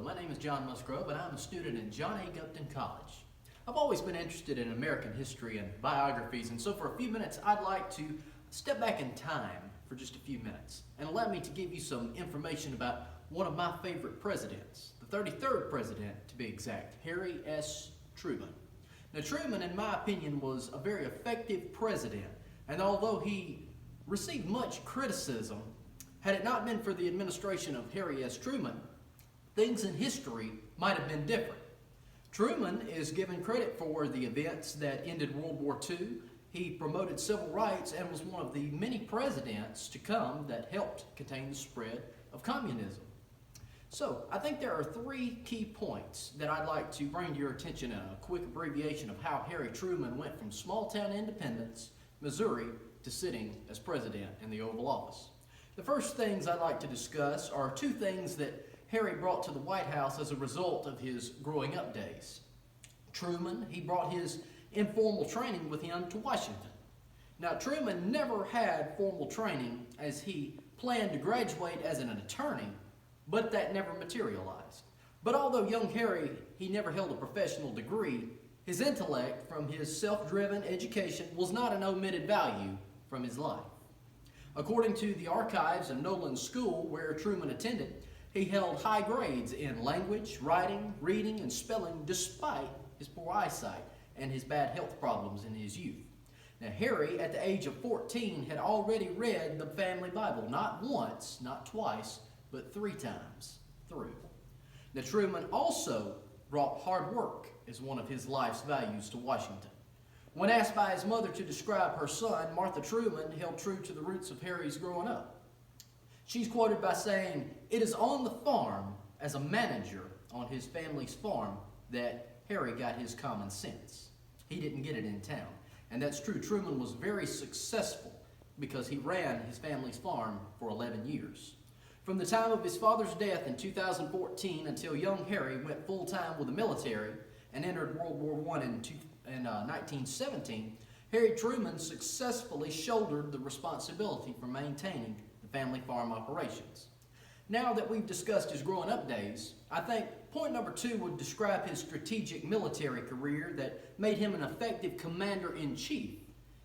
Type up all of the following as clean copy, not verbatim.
my name is John Musgrove and I'm a student at John A. Gupton College. I've always been interested in American history and biographies, and so for a few minutes I'd like to step back in time for just a few minutes and allow me to give you some information about one of my favorite presidents, the 33rd president to be exact, Harry S. Truman. Now Truman, in my opinion, was a very effective president, and although he received much criticism, had it not been for the administration of Harry S. Truman, things in history might have been different. Truman is given credit for the events that ended World War II. He promoted civil rights and was one of the many presidents to come that helped contain the spread of communism. So, I think there are three key points that I'd like to bring to your attention in a quick abbreviation of how Harry Truman went from small-town Independence, Missouri, to sitting as president in the Oval Office. The first things I'd like to discuss are two things that Harry brought to the White House as a result of his growing up days. Truman, he brought his informal training with him to Washington. Now, Truman never had formal training as he planned to graduate as an attorney, but that never materialized. But although young Harry, he never held a professional degree, his intellect from his self-driven education was not an omitted value from his life. According to the archives of Nolan School, where Truman attended, he held high grades in language, writing, reading, and spelling despite his poor eyesight and his bad health problems in his youth. Now, Harry, at the age of 14, had already read the family Bible, not once, not twice, but 3 times through. Now, Truman also brought hard work as one of his life's values to Washington. When asked by his mother to describe her son, Martha Truman held true to the roots of Harry's growing up. She's quoted by saying, "It is on the farm, as a manager on his family's farm, that Harry got his common sense. He didn't get it in town." And that's true. Truman was very successful because he ran his family's farm for 11 years. From the time of his father's death in 2014 until young Harry went full-time with the military and entered World War I in 1917, Harry Truman successfully shouldered the responsibility for maintaining the family farm operations. Now that we've discussed his growing up days, I think point number 2 would describe his strategic military career that made him an effective commander-in-chief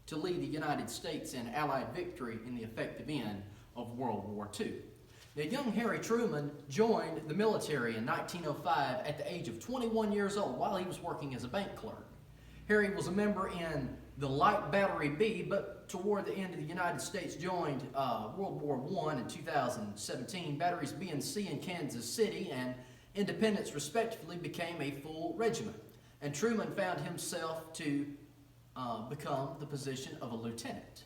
to lead the United States in Allied victory in the effective end of World War II. Now, young Harry Truman joined the military in 1905 at the age of 21 years old while he was working as a bank clerk. Harry was a member in the Light Battery B, but toward the end of the United States joined World War I in 2017. Batteries B and C in Kansas City and Independence respectively became a full regiment. And Truman found himself to become the position of a lieutenant.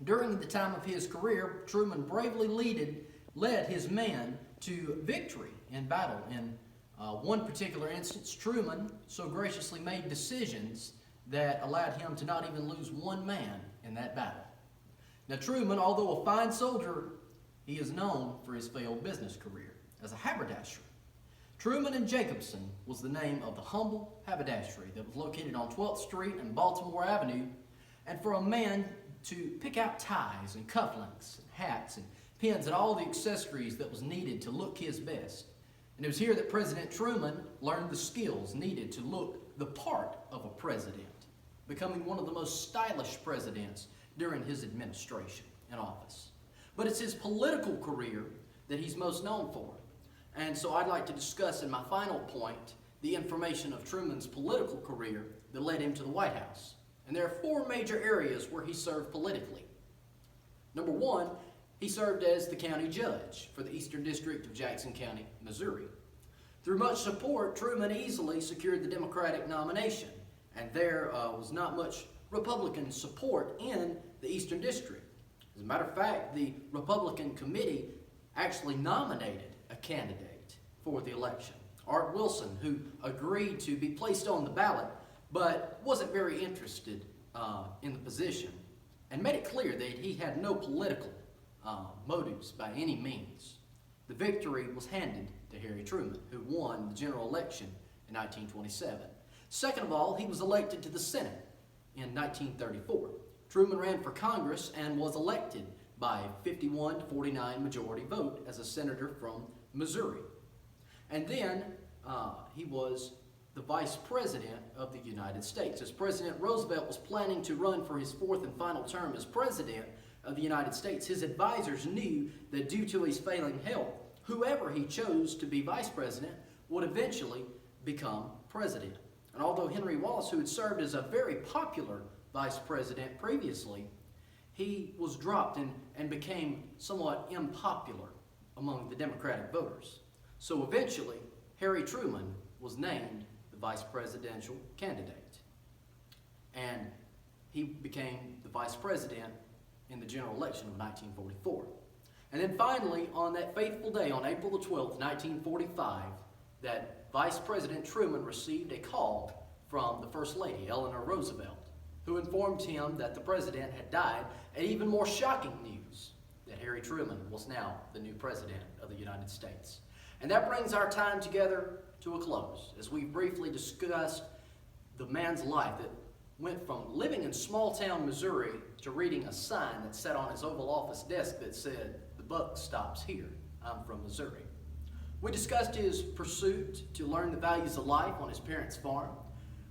During the time of his career, Truman bravely led his men to victory in battle. In one particular instance, Truman so graciously made decisions that allowed him to not even lose one man in that battle. Now, Truman, although a fine soldier, he is known for his failed business career as a haberdasher. Truman and Jacobson was the name of the humble haberdashery that was located on 12th Street and Baltimore Avenue, and for a man to pick out ties and cufflinks and hats and pins and all the accessories that was needed to look his best. And it was here that President Truman learned the skills needed to look the part of a president, becoming one of the most stylish presidents during his administration in office. But it's his political career that he's most known for. And so I'd like to discuss in my final point the information of Truman's political career that led him to the White House. And there are 4 major areas where he served politically. Number 1, he served as the county judge for the Eastern District of Jackson County, Missouri. Through much support, Truman easily secured the Democratic nomination, and there was not much Republican support in the Eastern District. As a matter of fact, the Republican committee actually nominated a candidate for the election, Art Wilson, who agreed to be placed on the ballot, but wasn't very interested in the position, and made it clear that he had no political motives by any means. The victory was handed to Harry Truman, who won the general election in 1927. Second of all, he was elected to the Senate in 1934. Truman ran for Congress and was elected by a 51-49 majority vote as a senator from Missouri. And then he was the Vice President of the United States. As President Roosevelt was planning to run for his fourth and final term as President of the United States, his advisors knew that due to his failing health, whoever he chose to be Vice President would eventually become President. And although Henry Wallace, who had served as a very popular Vice President previously, he was dropped and became somewhat unpopular among the Democratic voters. So eventually, Harry Truman was named the vice presidential candidate. And he became the vice president in the general election of 1944. And then finally, on that fateful day, on April the 12th, 1945, that Vice President Truman received a call from the First Lady, Eleanor Roosevelt, who informed him that the president had died, and even more shocking news, that Harry Truman was now the new president of the United States. And that brings our time together to a close, as we briefly discussed the man's life that went from living in small-town Missouri to reading a sign that sat on his Oval Office desk that said, "The buck stops here. I'm from Missouri." We discussed his pursuit to learn the values of life on his parents' farm.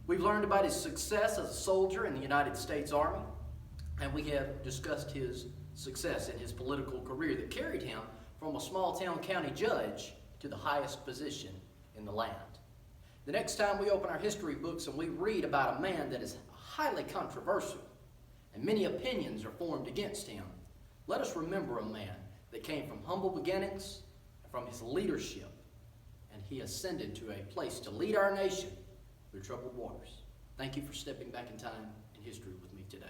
We've learned about his success as a soldier in the United States Army, and we have discussed his success in his political career that carried him from a small-town county judge to the highest position in the land. The next time we open our history books and we read about a man that is highly controversial and many opinions are formed against him, let us remember a man that came from humble beginnings and from his leadership, and he ascended to a place to lead our nation through troubled waters. Thank you for stepping back in time in history with me today.